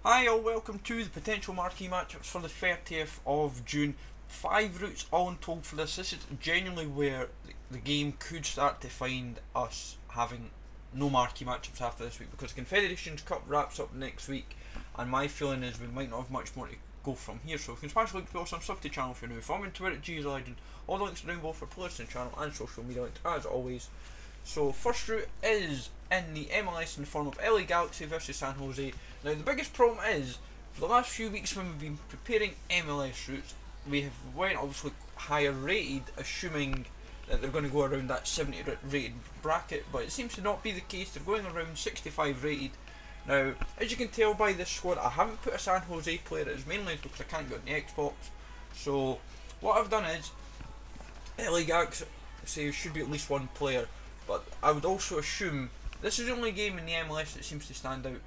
Hi all, welcome to the potential marquee matchups for the 30th of June. 5 routes all in told for this. This is genuinely where the game could start to find us having no marquee matchups after this week, because the Confederations Cup wraps up next week and my feeling is we might not have much more to go from here. So if you can smash the like button, sub to the channel if you're new. Follow me on Twitter at GSLegend. All the links are down below for playlists on the channel and social media links as always. So first route is in the MLS in the form of LA Galaxy versus San Jose. Now the biggest problem is, for the last few weeks when we've been preparing MLS routes, we have went obviously higher rated, assuming that they're going to go around that 70 rated bracket, but it seems to not be the case. They're going around 65 rated. Now, as you can tell by this squad, I haven't put a San Jose player. It's mainly because I can't get on the Xbox. So what I've done is, LA Galaxy should be at least one player, but I would also assume this is the only game in the MLS that seems to stand out.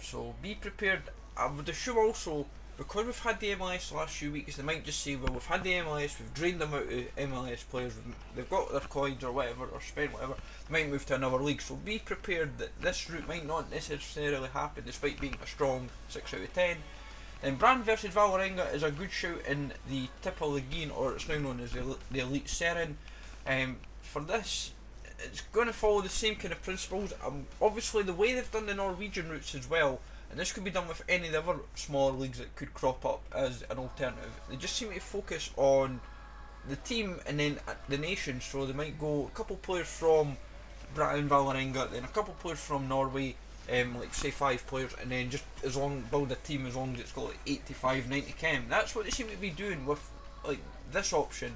So be prepared. I would assume also, because we've had the MLS the last few weeks, they might just say, well, we've had the MLS, we've drained them out of MLS players, they've got their coins or whatever, or spent whatever, they might move to another league. So be prepared that this route might not necessarily happen, despite being a strong 6 out of 10. Then Brand versus Valerenga is a good shout in the Tipa Ligin, or it's now known as the Elite Seren. For this, it's going to follow the same kind of principles. Obviously, the way they've done the Norwegian routes as well, and this could be done with any of the other smaller leagues that could crop up as an alternative. They just seem to focus on the team and then the nation. So they might go a couple players from Brighton, Valerenga, then a couple players from Norway, like say 5 players, and then just build a team as long as it's got like 85, 90 chem. That's what they seem to be doing with like this option.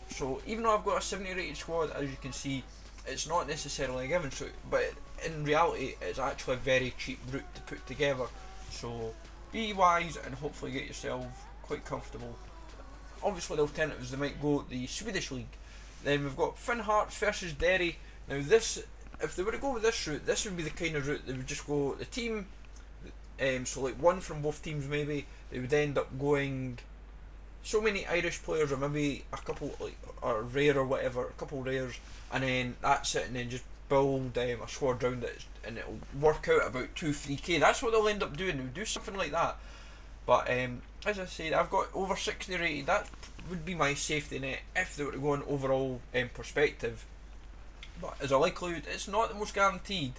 So even though I've got a 70 rated squad, as you can see, it's not necessarily a given, so, but in reality it's actually a very cheap route to put together. So be wise and hopefully get yourself quite comfortable. Obviously the alternatives, they might go the Swedish league. Then we've got Finn Hearts versus Derry. Now this, if they were to go with this route, this would be the kind of route they would just go the team, so like one from both teams maybe. They would end up going so many Irish players, or maybe a couple like or rare or whatever, a couple rares, and then that's it, and then just build a squad around it, and it'll work out about 2-3k. That's what they'll end up doing. They'll do something like that. But as I said, I've got over 60 rated. That would be my safety net if they were to go on overall perspective. But as a likelihood, it's not the most guaranteed,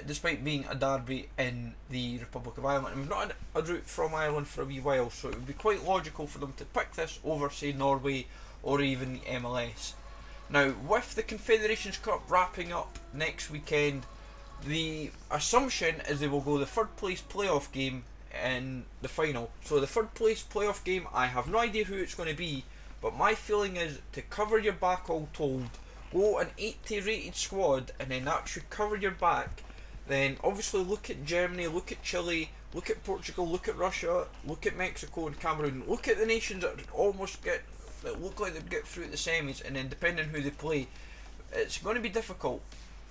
despite being a derby in the Republic of Ireland. And we've not had a route from Ireland for a wee while, so it would be quite logical for them to pick this over, say, Norway or even the MLS. Now, with the Confederations Cup wrapping up next weekend, the assumption is they will go the third place playoff game in the final. So the third place playoff game, I have no idea who it's going to be, but my feeling is to cover your back all told, go an 80 rated squad, and then that should cover your back. Then obviously look at Germany, look at Chile, look at Portugal, look at Russia, look at Mexico and Cameroon. Look at the nations that almost that look like they'll get through at the semis, and then depending on who they play, it's going to be difficult.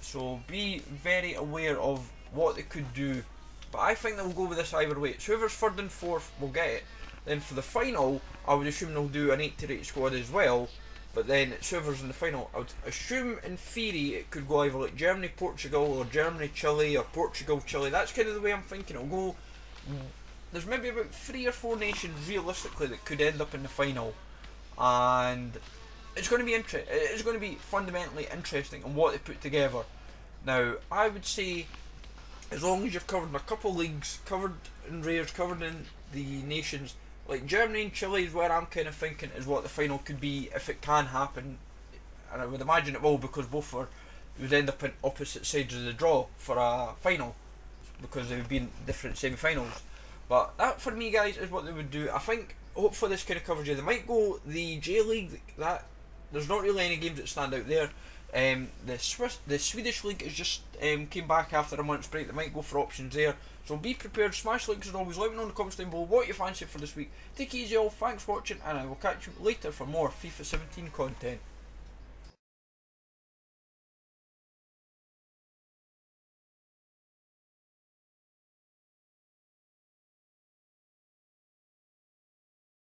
So be very aware of what they could do. But I think they'll go with this either way. So whoever's third and fourth will get it. Then for the final, I would assume they'll do an 80 rated squad as well. But then it's whoever's in the final. I would assume in theory it could go either like Germany, Portugal, or Germany, Chile, or Portugal, Chile. That's kind of the way I'm thinking it'll go. There's maybe about 3 or 4 nations realistically that could end up in the final, and it's going to be it's going to be fundamentally interesting on what they put together. Now I would say, as long as you've covered in a couple leagues, covered in rares, covered in the nations, like Germany and Chile is where I'm kind of thinking is what the final could be if it can happen, and I would imagine it will, because both would end up in opposite sides of the draw for a final, because they would be in different semi-finals. But that for me, guys, is what they would do. I think hopefully this kind of covers you. They might go the J League. That there's not really any games that stand out there. The Swedish league is just came back after a month's break. They might go for options there. So be prepared. Smash likes as always. Let me know in the comments down below what you fancy for this week. Take it easy all. Thanks for watching, and I will catch you later for more FIFA 17 content.